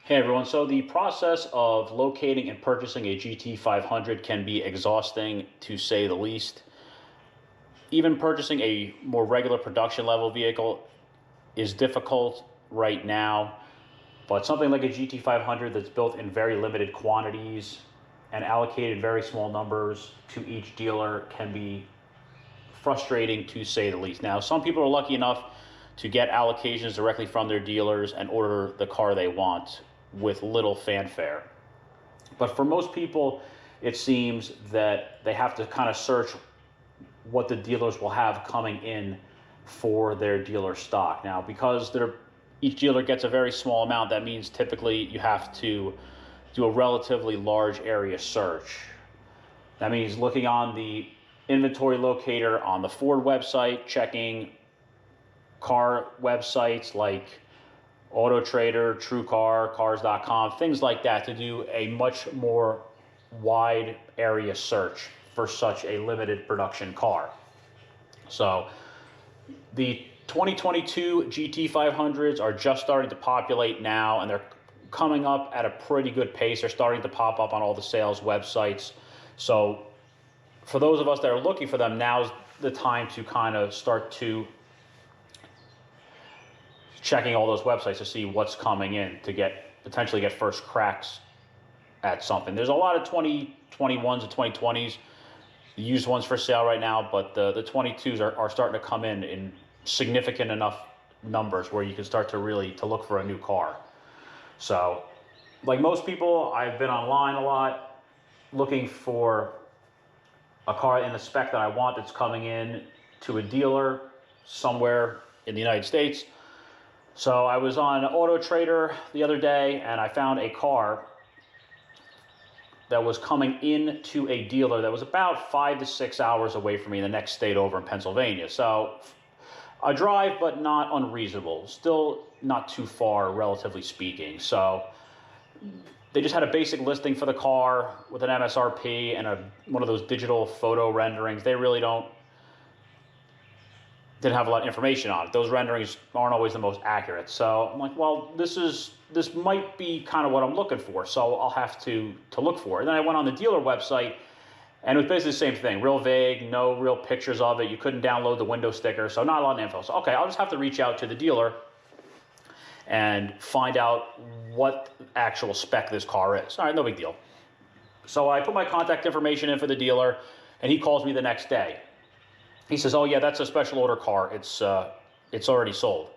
Hey everyone, so the process of locating and purchasing a GT500 can be exhausting to say the least. Even purchasing a more regular production level vehicle is difficult right now, but something like a GT500 that's built in very limited quantities and allocated very small numbers to each dealer can be frustrating to say the least. Now, some people are lucky enough to get allocations directly from their dealers and order the car they want with little fanfare. But for most people, it seems that they have to kind of search what the dealers will have coming in for their dealer stock. Now, because each dealer gets a very small amount, that means typically you have to do a relatively large area search. That means looking on the inventory locator on the Ford website, checking car websites like Auto Trader, TrueCar, Cars.com, things like that, to do a much more wide area search for such a limited production car. So the 2022 GT500s are just starting to populate now, and they're coming up at a pretty good pace. They're starting to pop up on all the sales websites. So for those of us that are looking for them, now's the time to kind of start to checking all those websites to see what's coming in to potentially get first cracks at something. There's a lot of 2021s and 2020s, used ones for sale right now, but the 22s are starting to come in significant enough numbers where you can start to look for a new car. So like most people, I've been online a lot looking for a car in the spec that I want that's coming in to a dealer somewhere in the United States. So I was on Auto Trader the other day and I found a car that was coming into a dealer that was about 5 to 6 hours away from me in the next state over in Pennsylvania. So a drive, but not unreasonable. Still not too far, relatively speaking. So they just had a basic listing for the car with an MSRP and one of those digital photo renderings. They really didn't have a lot of information on it. Those renderings aren't always the most accurate. So I'm like, well, this might be kind of what I'm looking for. So I'll have to look for it. And then I went on the dealer website, and it was basically the same thing. Real vague, no real pictures of it. You couldn't download the window sticker, so not a lot of info. So okay, I'll just have to reach out to the dealer and find out what actual spec this car is. All right, no big deal. So I put my contact information in for the dealer, and he calls me the next day. He says, oh yeah, that's a special order car. It's already sold.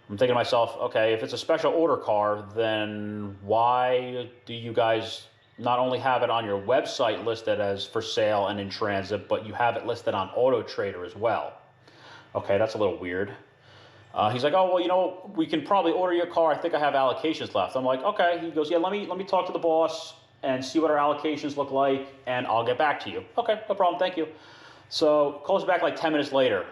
I'm thinking to myself, okay, if it's a special order car, then why do you guys not only have it on your website listed as for sale and in transit, but you have it listed on Auto Trader as well? Okay, that's a little weird. He's like, oh, well, we can probably order your car. I think I have allocations left. I'm like, okay. He goes, yeah, let me talk to the boss and see what our allocations look like, and I'll get back to you. Okay, no problem, thank you. So calls back like 10 minutes later.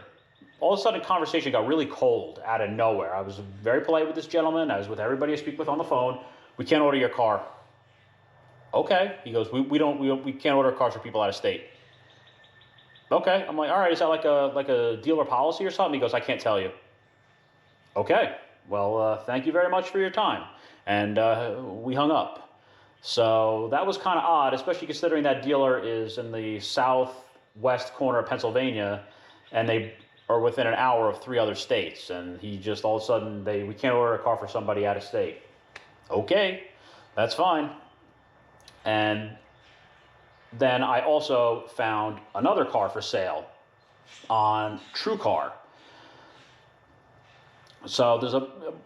All of a sudden, conversation got really cold out of nowhere. I was very polite with this gentleman. I was with everybody I speak with on the phone. We can't order your car. Okay. He goes, we can't order cars for people out of state. Okay. I'm like, all right, is that like a dealer policy or something? He goes, I can't tell you. Okay. Well, thank you very much for your time. And we hung up. So that was kind of odd, especially considering that dealer is in the southwest corner of Pennsylvania, and they are within an hour of 3 other states. And he just all of a sudden, we can't order a car for somebody out of state. Okay, that's fine. And then I also found another car for sale on TrueCar. So there's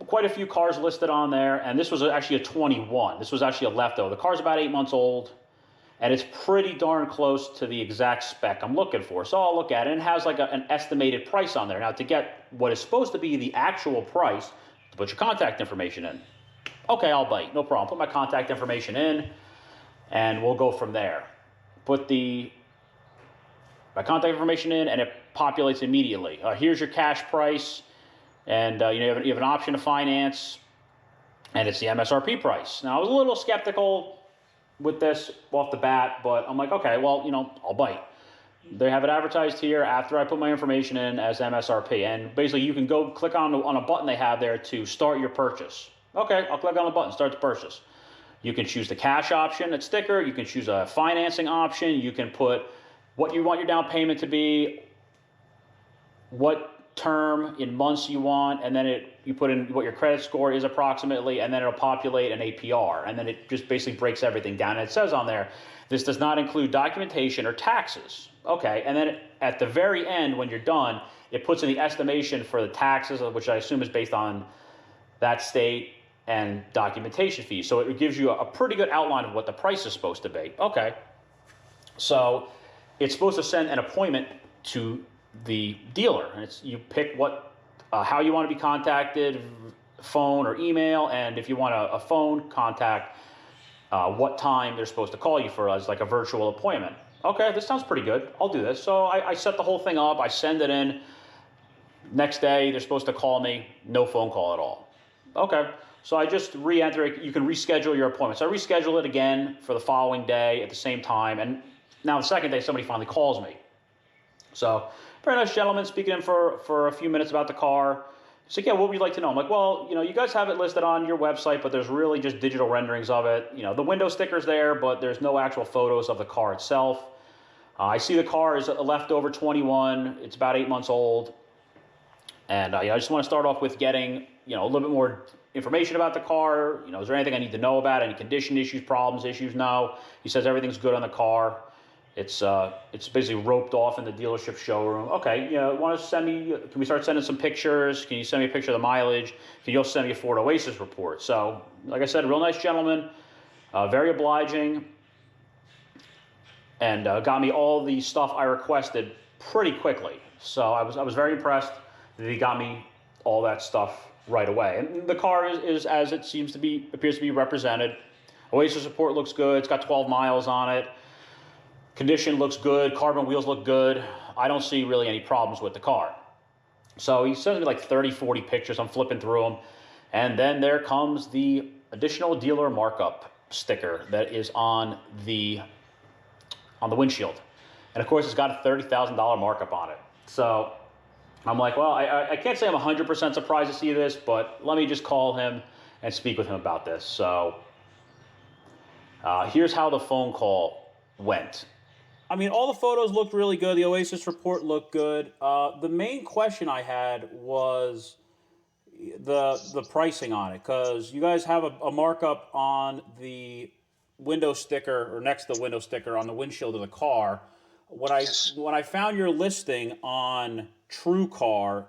quite a few cars listed on there, and this was actually a 21. This was actually a leftover. The car's about 8 months old, and it's pretty darn close to the exact spec I'm looking for. So I'll look at it, and it has like an estimated price on there. Now, to get what is supposed to be the actual price, to put your contact information in. Okay, I'll bite, no problem. Put my contact information in, and we'll go from there. Put my contact information in, and it populates immediately. Here's your cash price, and you have an option to finance, and it's the MSRP price. Now, I was a little skeptical with this off the bat, but I'm like, okay, well, I'll bite. They have it advertised here after I put my information in as MSRP, and basically you can go click on a button they have there to start your purchase. Okay, I'll click on the button, start the purchase. You can choose the cash option, that sticker. You can choose a financing option. You can put what you want your down payment to be, what term in months you want, and then you put in what your credit score is approximately, and then it'll populate an APR, and then it just basically breaks everything down. And it says on there, this does not include documentation or taxes. Okay, and then at the very end, when you're done, it puts in the estimation for the taxes, which I assume is based on that state, and documentation fees. So it gives you a pretty good outline of what the price is supposed to be. Okay, so it's supposed to send an appointment to the dealer, and you pick how you want to be contacted, phone or email, and if you want a phone contact, what time they're supposed to call you for as like a virtual appointment. Okay, this sounds pretty good. I'll do this. So I set the whole thing up. I send it in. Next day, they're supposed to call me. No phone call at all. Okay, so I just re-enter it. You can reschedule your appointment. So I reschedule it again for the following day at the same time. And now the second day, somebody finally calls me. So, very nice gentleman, speaking in for a few minutes about the car. He's like, yeah, what would you like to know? I'm like, well, you guys have it listed on your website, but there's really just digital renderings of it. The window sticker's there, but there's no actual photos of the car itself. I see the car is a leftover 21. It's about 8 months old. And I just want to start off with getting, a little bit more information about the car. Is there anything I need to know about? Any condition issues, problems, issues? No. He says everything's good on the car. It's basically roped off in the dealership showroom. Okay, want to send me? Can we start sending some pictures? Can you send me a picture of the mileage? Can you also send me a Ford Oasis report? So, like I said, a real nice gentleman, very obliging, and got me all the stuff I requested pretty quickly. So I was very impressed that he got me all that stuff right away. And the car is as it appears to be represented. Oasis report looks good. It's got 12 miles on it. Condition looks good. Carbon wheels look good. I don't see really any problems with the car. So he sends me like 30, 40 pictures. I'm flipping through them. And then there comes the additional dealer markup sticker that is on the windshield. And of course, it's got a $30,000 markup on it. So I'm like, well, I can't say I'm 100% surprised to see this, but let me just call him and speak with him about this. So here's how the phone call went. I mean, all the photos looked really good. The Oasis report looked good. The main question I had was the pricing on it, because you guys have a markup on the window sticker, or next to the window sticker on the windshield of the car. When I found your listing on TrueCar,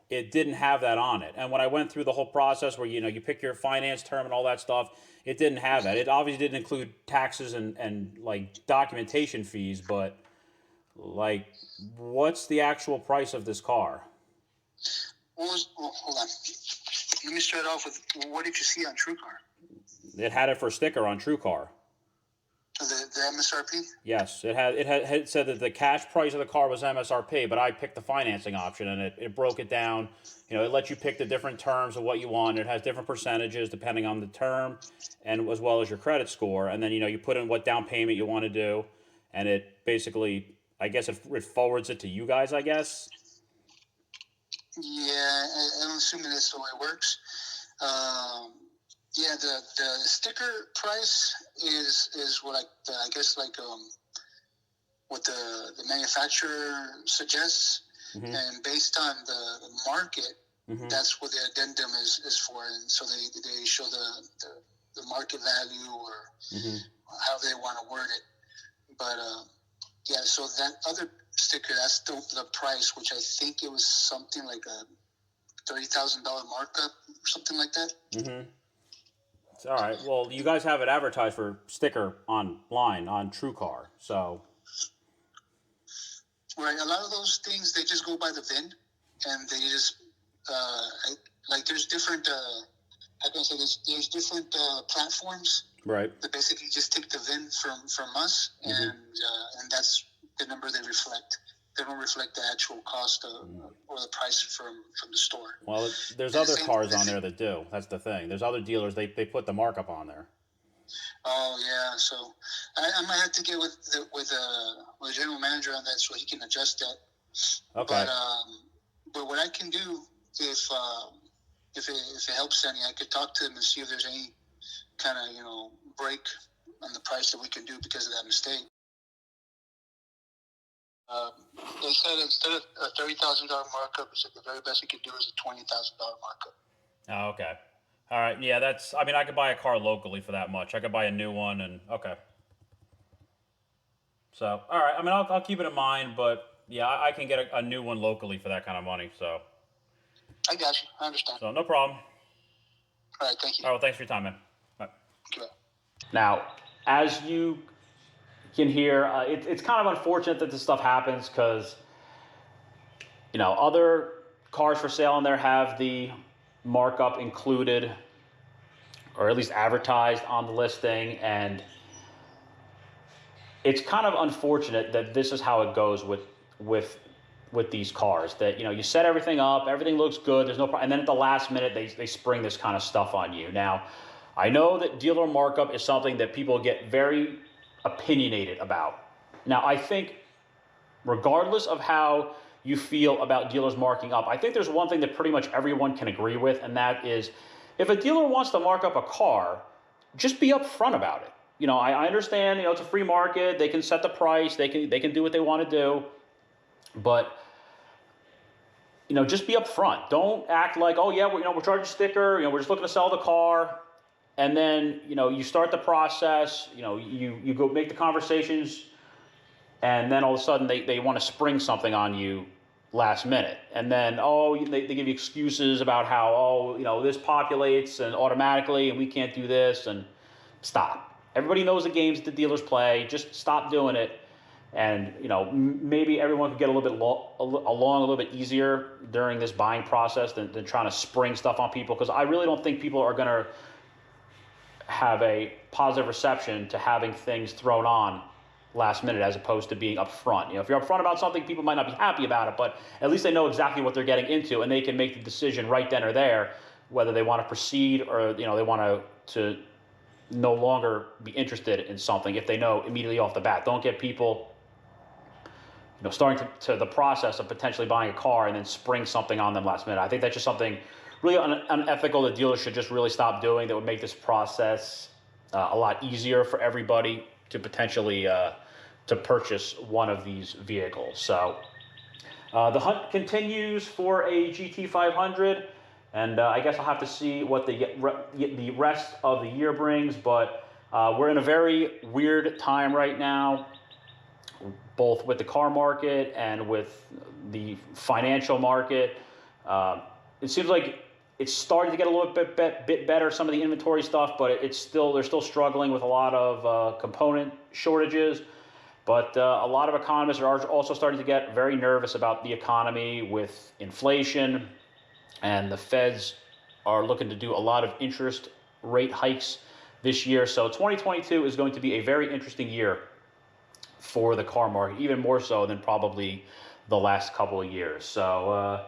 it didn't have that on it. And when I went through the whole process where you pick your finance term and all that stuff, it didn't have that. It obviously didn't include taxes and like documentation fees, but like, what's the actual price of this car? Well, hold on. Let me start off with, what did you see on TrueCar? It had it for sticker on TrueCar. The MSRP? Yes, it said that the cash price of the car was MSRP, but I picked the financing option, and it broke it down. It lets you pick the different terms of what you want. It has different percentages depending on the term, and as well as your credit score. And then you put in what down payment you want to do, and it basically, I guess it forwards it to you guys, I guess. Yeah, I'm assuming that's the way it works. Yeah, the sticker price is what I guess what the manufacturer suggests, and based on the market, that's what the addendum is for, and so they show the market value or how they want to word it. But yeah, so that other sticker, that's the price, which I think it was something like a $30,000 markup or something like that. All right. Well, you guys have it advertised for sticker online on TrueCar, so. Right. A lot of those things, they just go by the VIN, and they just there's different. How can I say this? There's different platforms. Right. That basically just take the VIN from us, and that's the number they reflect. They don't reflect the actual cost or the price from the store. Well, there's other cars on there that do. That's the thing. There's other dealers, they put the markup on there. Oh yeah, so I might have to get with a general manager on that so he can adjust that. Okay. But what I can do, if it helps any, I could talk to them and see if there's any kind of, break on the price that we can do because of that mistake. They said instead of a $30,000 markup, they said the very best we could do is a $20,000 markup. Oh, okay. All right. Yeah, I mean, I could buy a car locally for that much. I could buy a new one, and okay. So, all right. I mean, I'll keep it in mind, but yeah, I can get a new one locally for that kind of money. So. I got you. I understand. So, no problem. All right. Thank you. All right. Well, thanks for your time, man. Bye. Okay. Now, as you can hear, it's kind of unfortunate that this stuff happens because, other cars for sale in there have the markup included or at least advertised on the listing, and it's kind of unfortunate that this is how it goes with these cars, that you set everything up, everything looks good, there's no problem, and then at the last minute they spring this kind of stuff on you. Now, I know that dealer markup is something that people get very opinionated about. Now, I think regardless of how you feel about dealers marking up, I think there's one thing that pretty much everyone can agree with, and that is if a dealer wants to mark up a car, just be upfront about it. I understand, it's a free market, they can set the price, they can do what they want to do, but just be upfront. Don't act like, oh yeah, we're charging a sticker, we're just looking to sell the car. And then, you start the process, you go make the conversations, and then all of a sudden they want to spring something on you last minute. And then, they give you excuses about how, this populates and automatically, and we can't do this, and stop. Everybody knows the games that the dealers play. Just stop doing it. And, maybe everyone could get a little bit along a little bit easier during this buying process than trying to spring stuff on people. Because I really don't think people are going to have a positive reception to having things thrown on last minute as opposed to being upfront. If you're upfront about something, people might not be happy about it, but at least they know exactly what they're getting into, and they can make the decision right then or there whether they want to proceed or they want to no longer be interested in something if they know immediately off the bat. Don't get people starting to the process of potentially buying a car and then spring something on them last minute. I think that's just something really unethical that dealers should just really stop doing. That would make this process a lot easier for everybody to potentially to purchase one of these vehicles. So the hunt continues for a GT500, and I guess I'll have to see what the rest of the year brings, but we're in a very weird time right now, both with the car market and with the financial market. It seems like it's starting to get a little bit better, some of the inventory stuff, but they're still struggling with a lot of component shortages. But a lot of economists are also starting to get very nervous about the economy with inflation, and the Feds are looking to do a lot of interest rate hikes this year. So 2022 is going to be a very interesting year for the car market, even more so than probably the last couple of years. So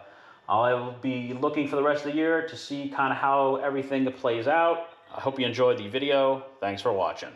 I'll be looking for the rest of the year to see kind of how everything plays out. I hope you enjoyed the video. Thanks for watching.